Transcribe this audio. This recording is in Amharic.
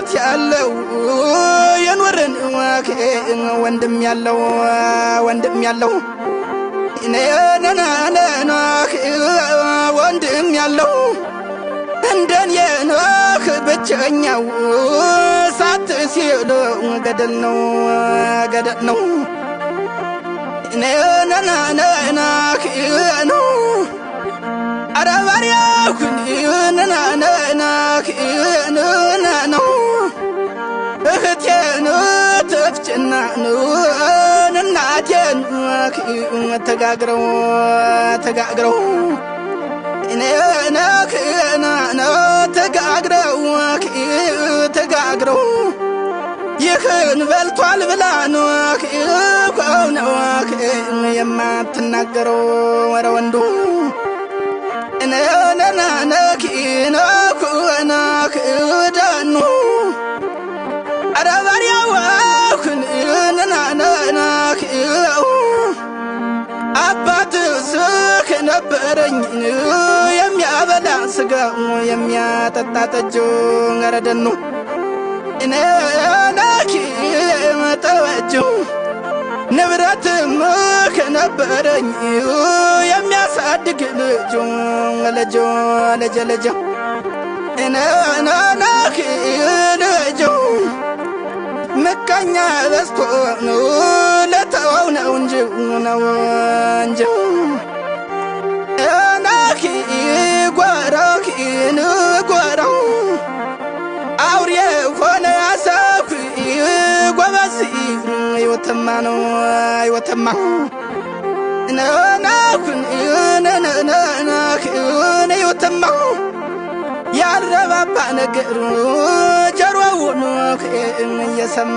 አባት ያለው የኖርን ወንድም ያለው ወንድም ያለው እንደኔ ነህ ብቸኛው ሳትሲሉ ገደል ነው ነው አረባሪያኩን ነው እህቴን ተፍጭና እናቴን ተጋግረው ተጋግረው ይህን በልቷል ብላ ነው የማትናገረው ወረ ወንዱ ዳኑ አረባሪያዋኩን አባት ስክ ነበረኝ የሚያበላ ስጋ የሚያጠጣ ጠጅ ገረደኑ መጠወጅ ንብረትም ከነበረኝ የሚያሳድግ ልጅ ምቀኛ በዝቶ ለተወው ነው እንጂ ጓራው አውሬ ሆነ አሳኩ ጎበዝ ይወተማ ይወተማ ያልረባባ ነገር ጀሮውን እየሰማ